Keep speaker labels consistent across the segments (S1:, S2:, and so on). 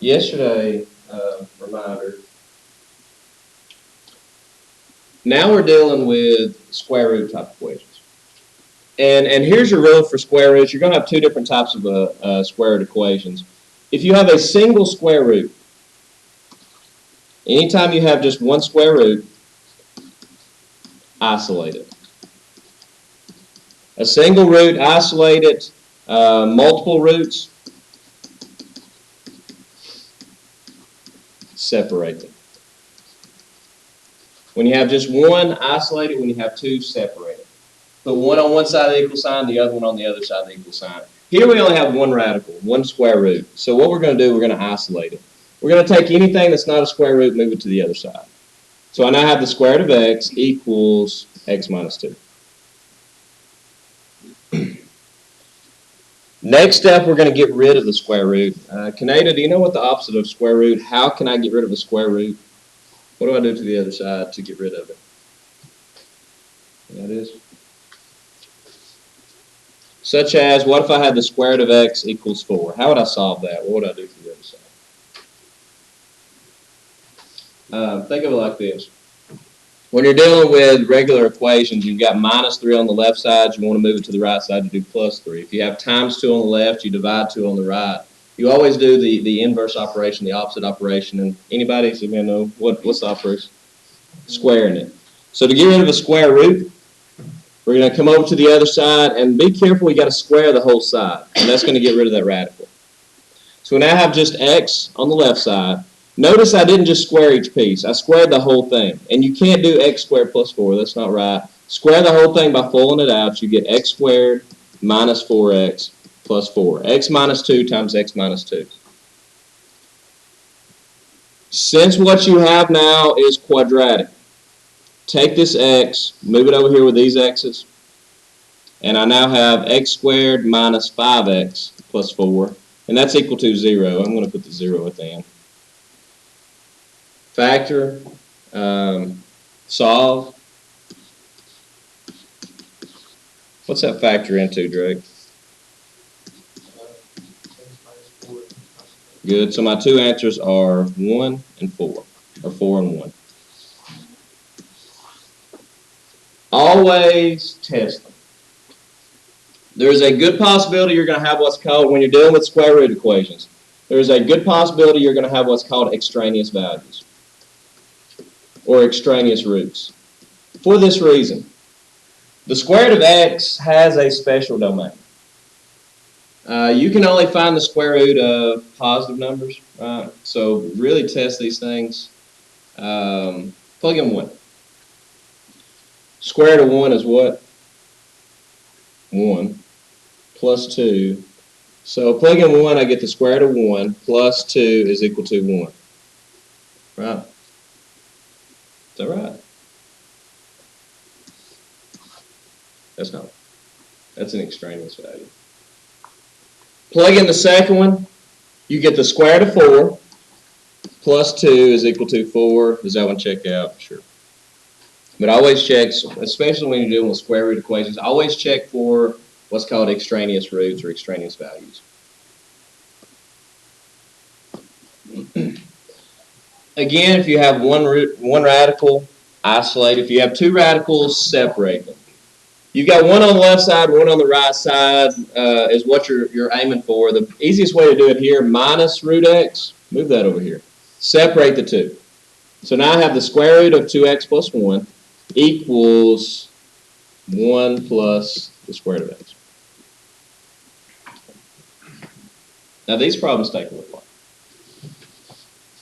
S1: yesterday, reminder, now we're dealing with square root type equations. And here's your rule for square roots. You're going to have two different types of square root equations. If you have a single square root, anytime you have just one square root, isolate it. A single root, isolate it. Multiple roots, separate them. When you have just one, isolate it. When you have two, separate it. Put one on one side of the equal sign, the other one on the other side of the equal sign. Here we only have one radical, one square root. So what we're going to do, we're going to isolate it. We're going to take anything that's not a square root, move it to the other side. So I now have the square root of x equals x minus 2. Next step, we're going to get rid of the square root. Kaneda, do you know what the opposite of square root? How can I get rid of a square root? What do I do to the other side to get rid of it? That is. Such as, what if I had the square root of x equals 4? How would I solve that? What would I do to the other side? Think of it like this. When you're dealing with regular equations, you've got minus 3 on the left side. You want to move it to the right side to do plus 3. If you have times 2 on the left, you divide 2 on the right. You always do the inverse operation, the opposite operation. And anybody know what's the operation? Squaring it. So to get rid of a square root, we're going to come over to the other side, and be careful, you got to square the whole side, and that's going to get rid of that radical. So we now have just x on the left side. Notice I didn't just square each piece. I squared the whole thing, and you can't do x squared plus 4. That's not right. Square the whole thing by pulling it out. You get x squared minus 4x plus 4. X minus 2 times x minus 2. Since what you have now is quadratic, take this x, move it over here with these x's, and I now have x squared minus 5x plus 4, and that's equal to 0. I'm going to put the 0 at the end. Factor, solve. What's that factor into, Drake? Good. So my two answers are 1 and 4, or 4 and 1. Always test them. There's a good possibility you're going to have what's called, when you're dealing with square root equations, there's a good possibility you're going to have what's called extraneous values or extraneous roots. For this reason, the square root of x has a special domain. You can only find the square root of positive numbers, right? So really test these things. Plug in 1. Square root of 1 is what? 1 plus 2. So plug in 1, I get the square root of 1 plus 2 is equal to 1. Right? Is that right? That's not. That's an extraneous value. Plug in the second one, you get the square root of 4 plus 2 is equal to 4. Does that one check out? Sure. But always check, especially when you're dealing with square root equations, always check for what's called extraneous roots or extraneous values. Again, if you have one radical, isolate. If you have two radicals, separate them. You've got one on the left side, one on the right side is what you're aiming for. The easiest way to do it here, minus root x, move that over here. Separate the two. So now I have the square root of 2x plus 1 equals 1 plus the square root of x. Now these problems take a little while.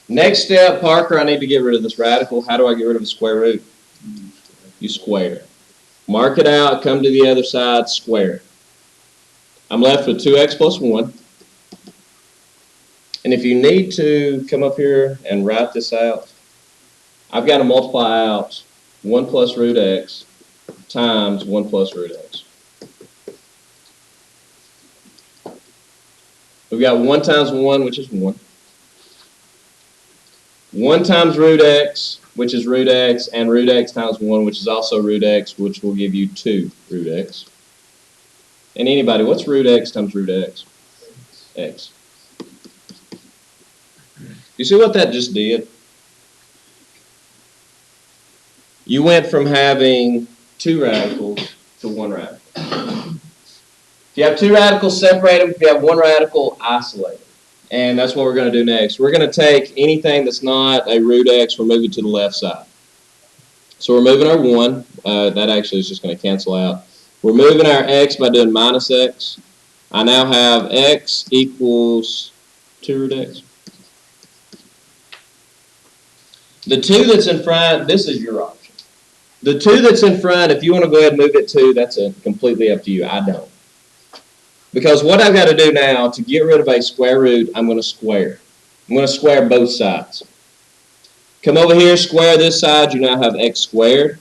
S1: Next step, Parker, I need to get rid of this radical. How do I get rid of a square root? You square it. Mark it out, come to the other side, square it. I'm left with 2x plus 1. And if you need to come up here and write this out, I've got to multiply out 1 plus root x times 1 plus root x. We've got 1 times 1, which is 1. 1 times root x, which is root x, and root x times 1, which is also root x, which will give you 2 root x. And anybody, what's root x times root x? X. You see what that just did? You went from having two radicals to one radical. If you have two radicals, separate them. If you have one radical, isolate them. And that's what we're going to do next. We're going to take anything that's not a root x, we're moving to the left side. So we're moving our 1. That actually is just going to cancel out. We're moving our x by doing minus x. I now have x equals 2 root x. The 2 that's in front, this is your option. The 2 that's in front, if you want to go ahead and move it 2, that's completely up to you. I don't. Because what I've got to do now, to get rid of a square root, I'm going to square. I'm going to square both sides. Come over here, square this side, you now have x squared.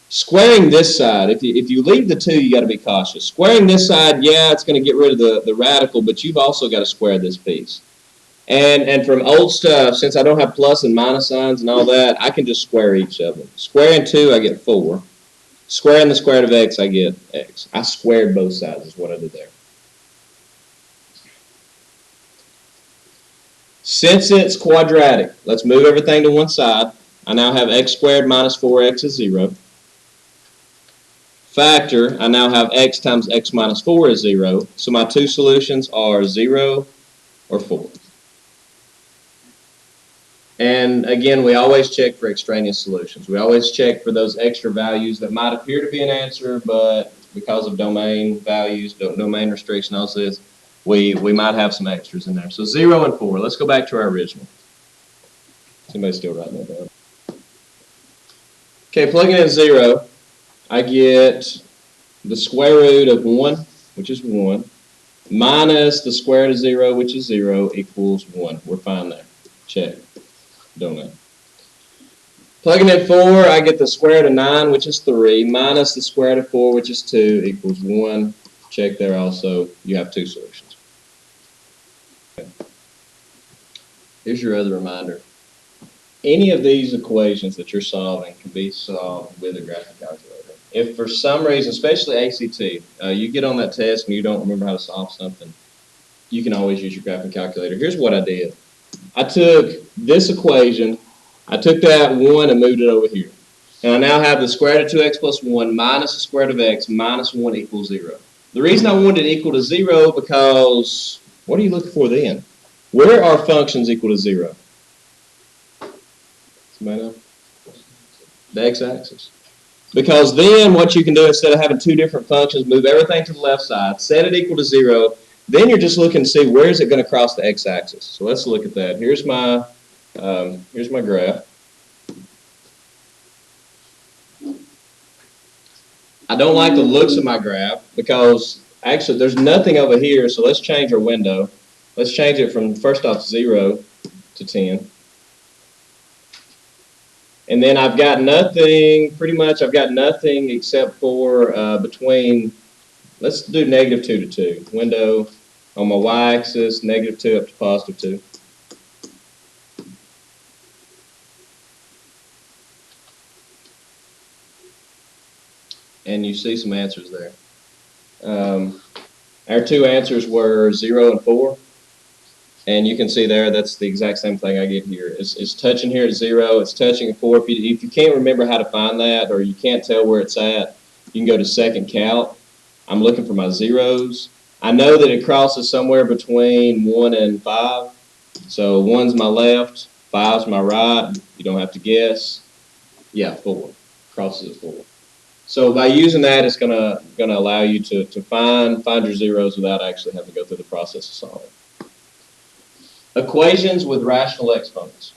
S1: Squaring this side, if you leave the 2, you got to be cautious. Squaring this side, yeah, it's going to get rid of the radical, but you've also got to square this piece. And from old stuff, since I don't have plus and minus signs and all that, I can just square each of them. Squaring 2, I get 4. Squaring the square root of x, I get x. I squared both sides is what I did there. Since it's quadratic, let's move everything to one side. I now have x squared minus 4x is 0. Factor, I now have x times x minus 4 is 0. So my two solutions are 0 or 4. And again, we always check for extraneous solutions. We always check for those extra values that might appear to be an answer, but because of domain values, domain restriction, all this, we might have some extras in there. So 0 and 4. Let's go back to our original. Somebody's still writing that down. Okay, plugging in 0, I get the square root of 1, which is 1, minus the square root of 0, which is 0, equals 1. We're fine there. Check. Donut. Plugging in 4, I get the square root of 9, which is 3, minus the square root of 4, which is 2, equals 1. Check there also. You have two solutions. Okay. Here's your other reminder. Any of these equations that you're solving can be solved with a graphing calculator. If for some reason, especially ACT, you get on that test and you don't remember how to solve something, you can always use your graphing calculator. Here's what I did. I took this equation, I took that 1 and moved it over here. And I now have the square root of 2x plus 1 minus the square root of x minus 1 equals 0. The reason I wanted it equal to 0 because, what are you looking for then? Where are functions equal to 0? Somebody know? The x-axis. Because then what you can do, instead of having two different functions, move everything to the left side, set it equal to 0, then you're just looking to see where is it going to cross the x-axis. So let's look at that. Here's my graph. I don't like the looks of my graph because actually there's nothing over here, so let's change our window. Let's change it from first off 0 to 10. And then I've got nothing, pretty much I've got nothing except for between, let's do -2 to 2. Window on my y-axis, -2 up to +2. And you see some answers there. Our two answers were 0 and 4. And you can see there, that's the exact same thing I get here. It's touching here at 0, it's touching at 4. If you can't remember how to find that, or you can't tell where it's at, you can go to second calc. I'm looking for my zeros. I know that it crosses somewhere between 1 and 5. So 1's my left, 5's my right. You don't have to guess. Yeah, 4. Crosses at 4. So by using that, it's gonna allow you to find your zeros without actually having to go through the process of solving. Equations with rational exponents.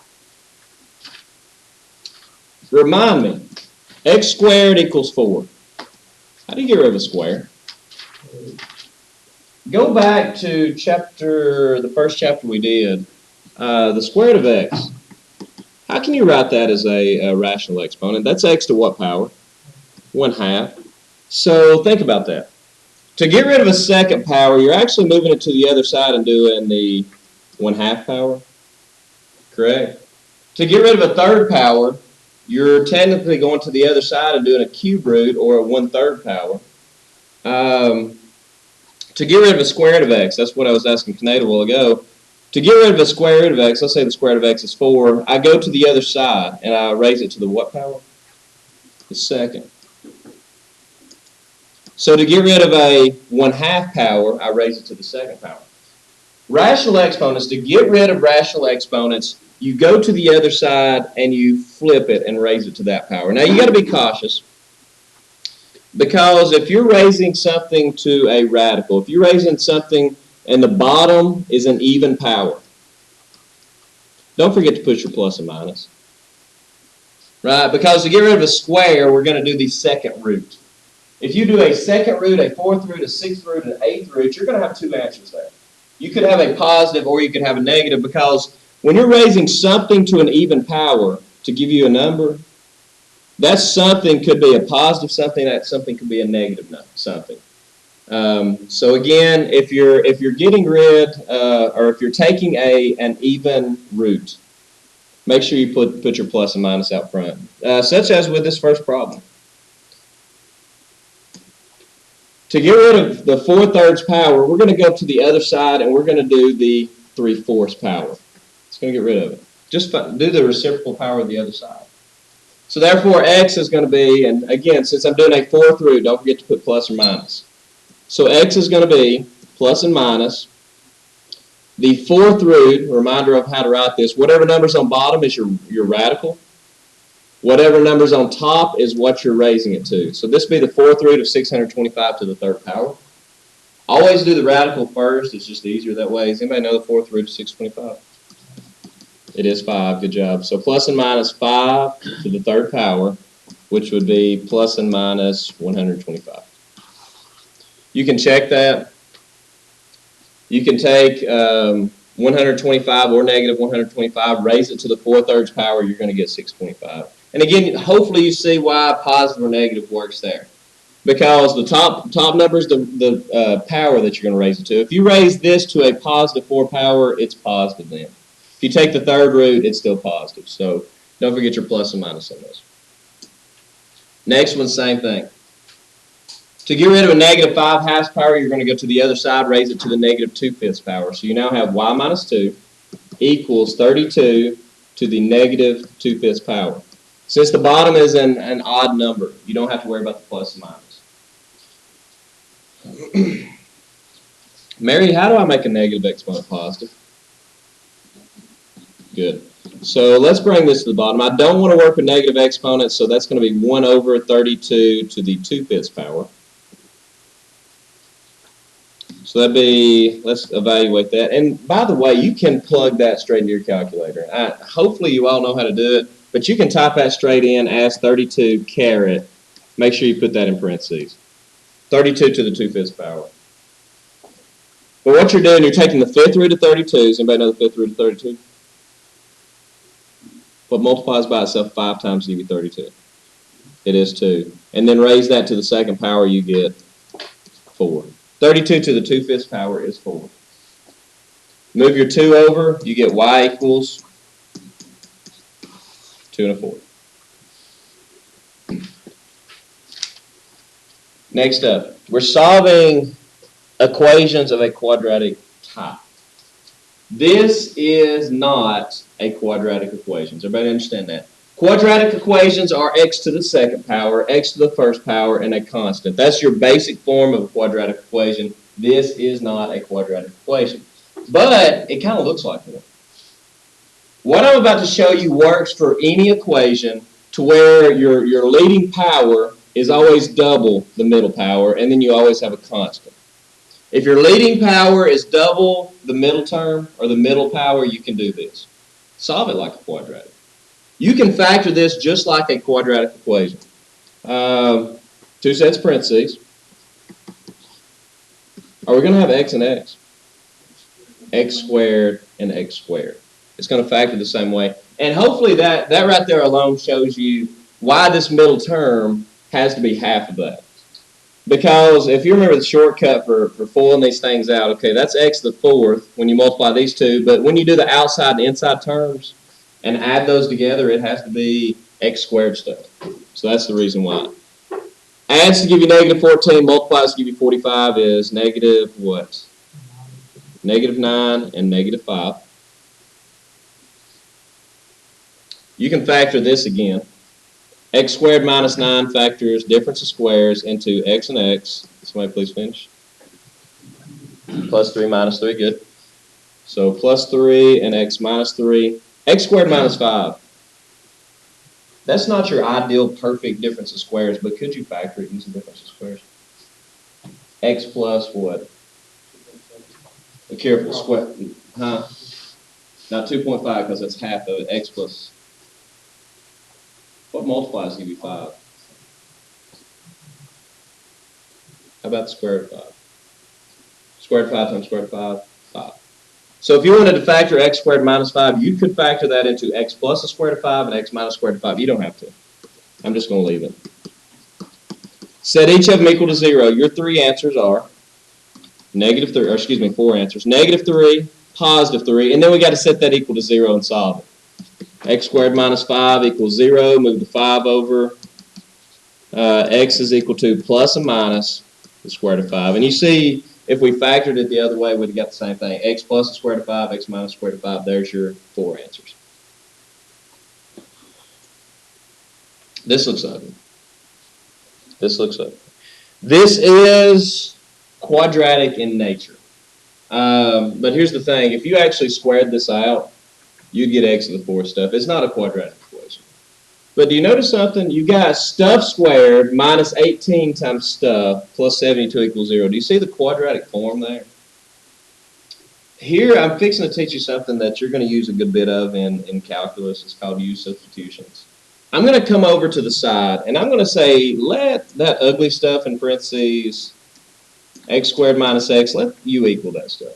S1: Remind me, x squared equals 4. How do you get rid of a square? Go back to the first chapter we did, the square root of x. How can you write that as a rational exponent? That's x to what power? 1/2. So think about that. To get rid of a second power, you're actually moving it to the other side and doing the 1/2 power, correct? To get rid of a third power, you're technically going to the other side and doing a cube root or a 1/3 power. To get rid of a square root of x, that's what I was asking Kaneda a while ago. To get rid of a square root of x, let's say the square root of x is 4, I go to the other side and I raise it to the what power? The second. So to get rid of a 1/2 power, I raise it to the second power. Rational exponents, to get rid of rational exponents, you go to the other side and you flip it and raise it to that power. Now you got to be cautious, because if you're raising something to a radical, if you're raising something and the bottom is an even power, don't forget to put your plus and minus. Right? Because to get rid of a square, we're going to do the second root. If you do a second root, a fourth root, a sixth root, and an eighth root, you're going to have two answers there. You could have a positive or you could have a negative, because when you're raising something to an even power to give you a number, that something could be a positive something, that something could be a negative something. So again, if you're getting rid or if you're taking an even root, make sure you put your plus and minus out front, such as with this first problem. To get rid of the 4/3 power, we're going to go to the other side and we're going to do the 3/4 power. It's going to get rid of it. Just do the reciprocal power of the other side. So therefore, x is going to be, and again, since I'm doing a fourth root, don't forget to put plus or minus. So x is going to be plus and minus. The fourth root, reminder of how to write this, whatever number's on bottom is your radical. Whatever number's on top is what you're raising it to. So this would be the fourth root of 625 to the third power. Always do the radical first. It's just easier that way. Does anybody know the fourth root of 625? It is 5. Good job. So plus and minus 5 to the third power, which would be plus and minus 125. You can check that. You can take 125 or negative 125, raise it to the 4/3 power, you're going to get 625. And again, hopefully you see why positive or negative works there. Because the top number is the power that you're going to raise it to. If you raise this to a positive 4 power, it's positive then. If you take the third root, it's still positive. So don't forget your plus and minus on this. Next one, same thing. To get rid of a negative 5/2 power, you're going to go to the other side, raise it to the negative 2/5 power. So you now have y minus 2 equals 32 to the negative 2/5 power. Since the bottom is an odd number, you don't have to worry about the plus and minus. Mary, how do I make a negative exponent positive? Good. So let's bring this to the bottom. I don't want to work with negative exponents, so that's going to be 1 over 32 to the 2/5 power. So that'd be, let's evaluate that. And by the way, you can plug that straight into your calculator. Hopefully you all know how to do it, but you can type that straight in as 32 caret. Make sure you put that in parentheses. 32 to the 2/5 power. But what you're doing, you're taking the 5th root of 32. Does anybody know the 5th root of 32? What multiplies by itself 5 times to give you 32? It is 2. And then raise that to the second power, you get 4. 32 to the 2/5 power is 4. Move your 2 over, you get y equals 2 1/4. Next up, we're solving equations of a quadratic type. This is not a quadratic equation. Does everybody understand that? Quadratic equations are x to the second power, x to the first power, and a constant. That's your basic form of a quadratic equation. This is not a quadratic equation. But it kind of looks like one. What I'm about to show you works for any equation to where your leading power is always double the middle power, and then you always have a constant. If your leading power is double the middle term, or the middle power, you can do this. Solve it like a quadratic. You can factor this just like a quadratic equation. 2 sets of parentheses. Are we going to have x and x? X squared and x squared. It's going to factor the same way. And hopefully that right there alone shows you why this middle term has to be half of that. Because if you remember the shortcut for pulling these things out, okay, that's x to the 4th when you multiply these two. But when you do the outside and inside terms and add those together, it has to be x squared stuff. So that's the reason why. Adds to give you negative 14, multiplies to give you 45 is negative what? negative 9, and negative 5. You can factor this again. X squared minus 9 factors difference of squares into x and x. Somebody please finish. Plus 3 minus 3, good. So plus 3 and x minus 3. X squared minus 5. That's not your ideal perfect difference of squares, but could you factor it using difference of squares? X plus what? Be careful, square. Huh? Not 2.5 because that's half of it. X plus. What multiplies give you 5? How about the square root of 5? Square root of 5 times square root of 5? 5. So if you wanted to factor x squared minus 5, you could factor that into x plus the square root of 5 and x minus square root of 5. You don't have to. I'm just going to leave it. Set each of them equal to 0. Your 3 answers are negative 3, or excuse me, 4 answers. Negative 3, positive 3, and then we got to set that equal to 0 and solve it. X squared minus 5 equals 0. Move the 5 over. X is equal to plus and minus the square root of 5. And you see, if we factored it the other way, we'd have got the same thing. X plus the square root of 5, x minus the square root of 5. There's your 4 answers. This looks ugly. This looks ugly. This is quadratic in nature. But here's the thing. If you actually squared this out, you'd get x to the 4th stuff. It's not a quadratic equation. But do you notice something? You got stuff squared minus 18 times stuff plus 72 equals 0. Do you see the quadratic form there? Here, I'm fixing to teach you something that you're going to use a good bit of in calculus. It's called U substitutions. I'm going to come over to the side, and I'm going to say, let that ugly stuff in parentheses, x squared minus x, let u equal that stuff.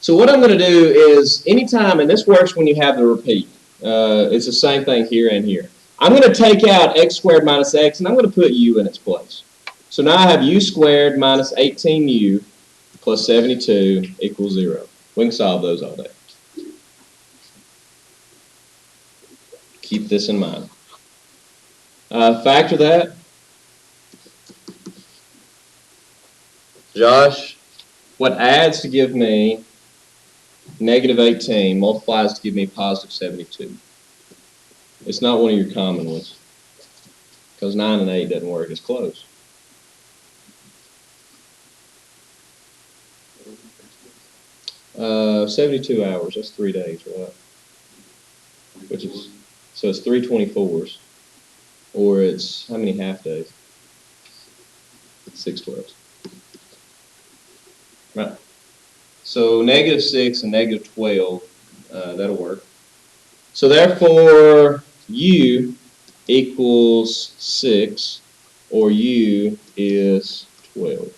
S1: So what I'm going to do is, anytime, and this works when you have the repeat, it's the same thing here and here. I'm going to take out x squared minus x, and I'm going to put u in its place. So now I have u squared minus 18u plus 72 equals 0. We can solve those all day. Keep this in mind. Factor that. Josh, what adds to give me negative 18 multiplies to give me positive 72. It's not one of your common ones because 9 and 8 doesn't work. It's close. Uh, 72 hours, that's 3 days, right? Which is, so it's 3 24s, or it's, how many half days? 6 12s. Right. So negative 6 and negative 12, that'll work. So therefore, u equals 6, or u is 12.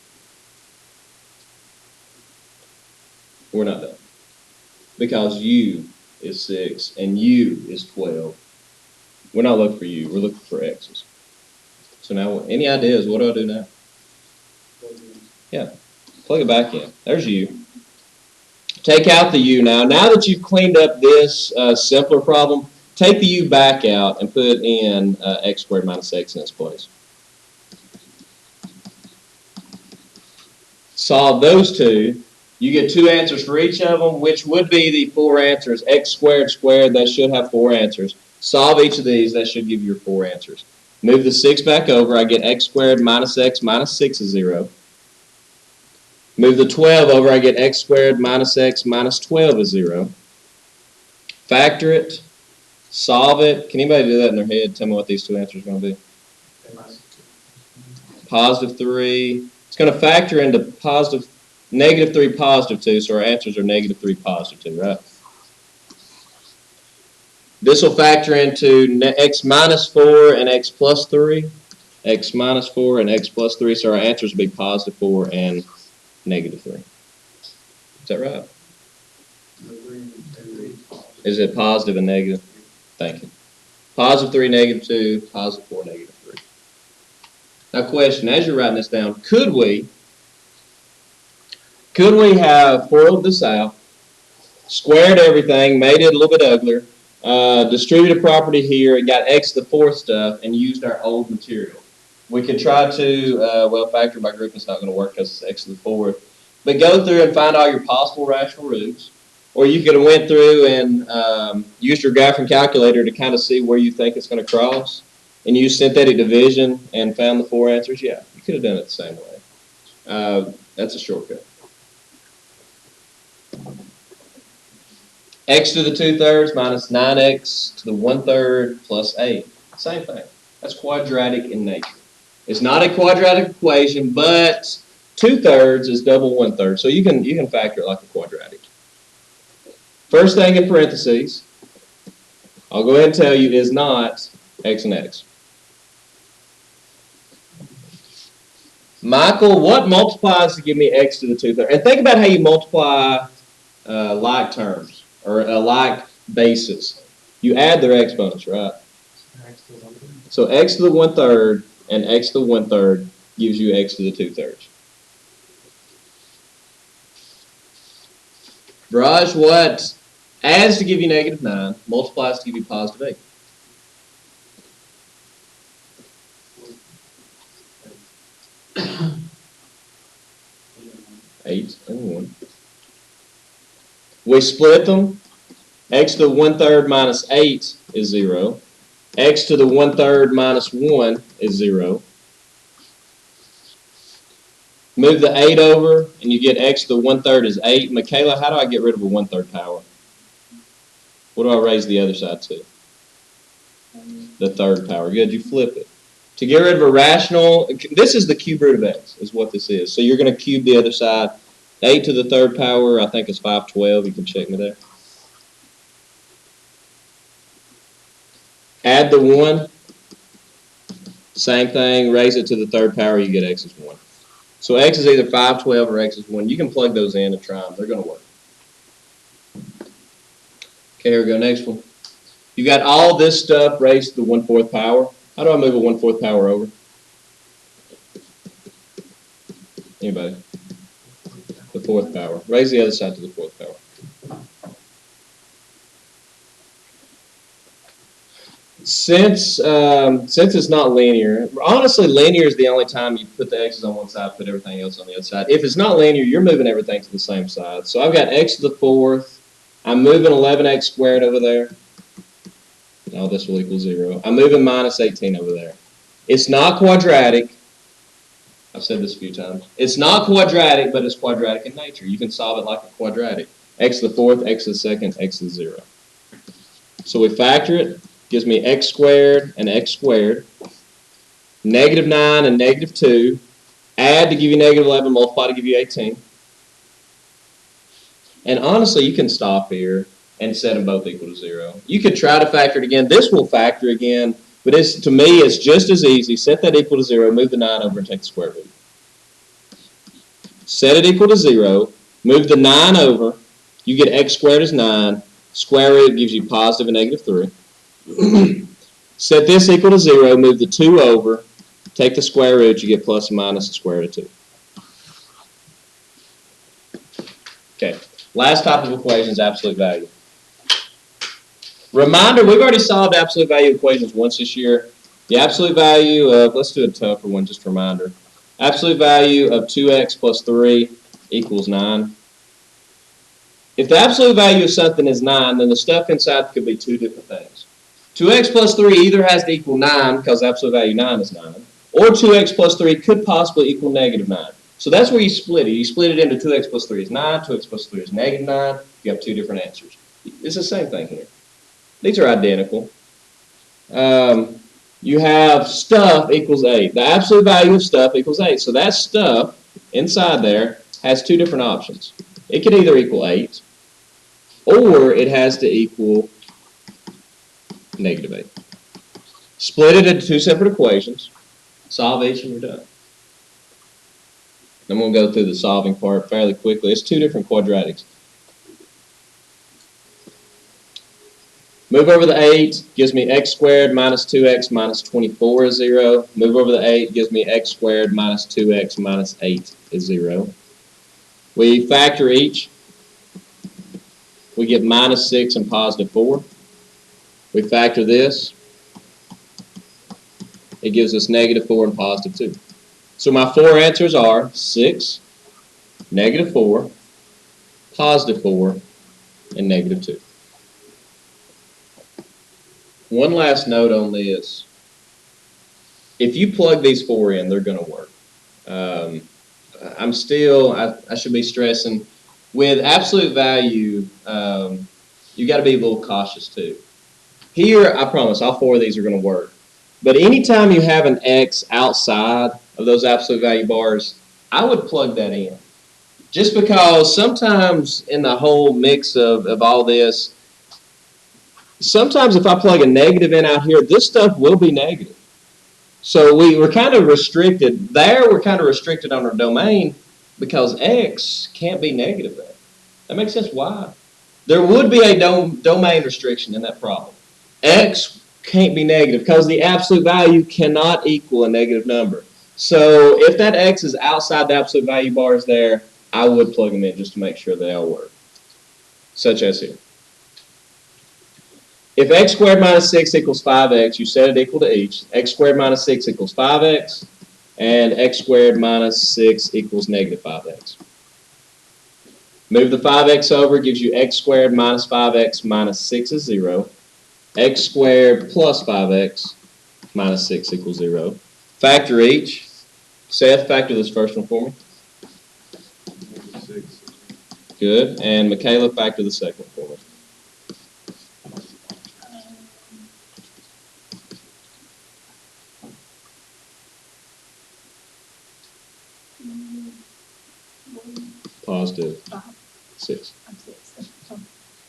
S1: We're not done. Because u is 6 and u is 12. We're not looking for u, we're looking for x's. So now, any ideas? What do I do now? Yeah, plug it back in. There's u. Take out the u now. Now that you've cleaned up this simpler problem, take the u back out and put in x squared minus x in its place. Solve those two. You get 2 answers for each of them, which would be the 4 answers. X squared squared, that should have 4 answers. Solve each of these, that should give you your 4 answers. Move the 6 back over, I get x squared minus x minus 6 is 0. Move the 12 over, I get x squared minus x minus 12 is 0. Factor it, solve it. Can anybody do that in their head? Tell me what these 2 answers are going to be. Positive 3. It's going to factor into positive, negative 3, positive 2, so our answers are negative 3, positive 2, right? This will factor into x minus 4 and x plus 3. X minus 4 and x plus 3, so our answers will be positive 4 and negative 3. Is that right? Is it positive and negative? Thank you. Positive 3, negative 2, positive 4, negative 3. Now question, as you're writing this down, could we have FOILed this out, squared everything, made it a little bit uglier, distributed property here, and got x to the 4th stuff, and used our old material? We could try to, well, factor by group is not going to work because it's x to the 4th. But go through and find all your possible rational roots. Or you could have went through and used your graphing calculator to kind of see where you think it's going to cross. And use synthetic division and found the 4 answers. Yeah, you could have done it the same way. That's a shortcut. X to the 2/3 minus 9x to the 1/3 plus 8. Same thing. That's quadratic in nature. It's not a quadratic equation, but 2/3 is double 1/3, so you can factor it like a quadratic. First thing in parentheses, I'll go ahead and tell you, is not x and x. Michael, what multiplies to give me x to the 2/3? And think about how you multiply like terms or like bases. You add their exponents, right? So x to the 1/3 and x to the 1/3 gives you x to the 2/3. Raj, what adds to give you -9, multiplies to give you positive 8? Eight and 1. We split them. X to the 1/3 minus 8 is 0. X to the 1/3 minus 1 is 0. Move the 8 over, and you get x to the 1/3 is 8. Michaela, how do I get rid of a 1/3 power? What do I raise the other side to? The third power. Good, you flip it. To get rid of a rational, this is the cube root of x, is what this is. So you're going to cube the other side. 8 to the 3rd power, I think, is 512. You can check me there. Add the 1. Same thing. Raise it to the 3rd power, you get x is 1. So x is either 512 or x is 1. You can plug those in and try them. They're going to work. Okay, here we go. Next one. You got all this stuff raised to the 1/4 power. How do I move a 1/4 power over? Anybody? The 4th power. Raise the other side to the 4th power. Since it's not linear, honestly, linear is the only time you put the x's on one side, put everything else on the other side. If it's not linear, you're moving everything to the same side. So I've got x to the 4th. I'm moving 11x squared over there. Now this will equal 0. I'm moving minus 18 over there. It's not quadratic. I've said this a few times. It's not quadratic, but it's quadratic in nature. You can solve it like a quadratic. X to the 4th, x to the 2nd, x to the 0. So we factor it. Gives me x squared and x squared. -9 and -2. Add to give you -11, multiply to give you 18. And honestly, you can stop here and set them both equal to 0. You could try to factor it again. This will factor again, but to me, it's just as easy. Set that equal to 0, move the 9 over and take the square root. Set it equal to 0, move the 9 over, you get x squared is 9, square root gives you positive and -3. Set this equal to 0, move the 2 over, take the square root, you get plus and minus the square root of 2. Okay, last type of equation is absolute value. Reminder, we've already solved absolute value equations once this year. The absolute value of, let's do a tougher one, just a reminder. Absolute value of 2x plus 3 equals 9. If the absolute value of something is 9, then the stuff inside could be two different things. 2x plus 3 either has to equal 9 because absolute value 9 is 9, or 2x plus 3 could possibly equal -9. So that's where you split it. You split it into 2x plus 3 is 9, 2x plus 3 is -9. You have two different answers. It's the same thing here. These are identical. You have stuff equals 8. The absolute value of stuff equals 8. So that stuff inside there has two different options. It could either equal 8, or it has to equal -8. Split it into two separate equations. Solve each and you're done. I'm going to go through the solving part fairly quickly. It's two different quadratics. Move over the 8, gives me x squared minus 2x minus 24 is 0. Move over the 8, gives me x squared minus 2x minus 8 is 0. We factor each. We get -6 and +4. We factor this. It gives us -4 and +2. So my four answers are 6, -4, +4, and -2. One last note on this. If you plug these 4 in, they're going to work. I should be stressing, with absolute value, you got to be a little cautious too. Here, I promise, all 4 of these are going to work. But anytime you have an X outside of those absolute value bars, I would plug that in. Just because sometimes in the whole mix of all this, sometimes if I plug a negative in out here, this stuff will be negative. So we're kind of restricted. There, we're kind of restricted on our domain because X can't be negative there. That makes sense. Why? There would be a domain restriction in that problem. X can't be negative because the absolute value cannot equal a negative number. So if that X is outside the absolute value bars there, I would plug them in just to make sure they all work. Such as here. If x squared minus 6 equals 5x, you set it equal to each. X squared minus 6 equals 5x, and x squared minus 6 equals negative 5x. Move the 5x over, gives you x squared minus 5x minus 6 is 0. X squared plus 5x minus 6 equals 0. Factor each. Seth, factor this first one for me.
S2: 6.
S1: Good. And Michaela, factor the second one for me. Positive 6.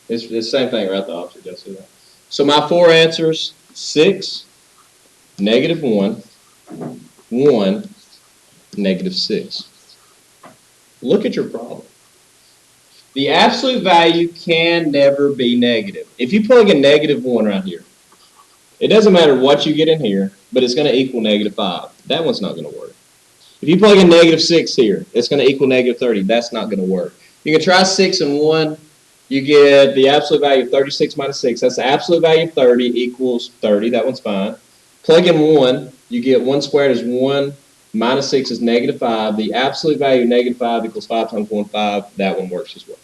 S1: It's the same thing, right? The opposite. Y'all see that? So my 4 answers: 6, -1, 1, -6. Look at your problem. The absolute value can never be negative. If you plug in -1 right here, it doesn't matter what you get in here, but it's going to equal -5. That one's not going to work. If you plug in -6 here, it's going to equal -30. That's not going to work. You can try 6 and 1. You get the absolute value of 36 minus 6. That's the absolute value of 30 equals 30. That one's fine. Plug in 1. You get 1 squared is 1 minus 6 is -5. The absolute value of -5 equals 5 times 1, 5. That one works as well.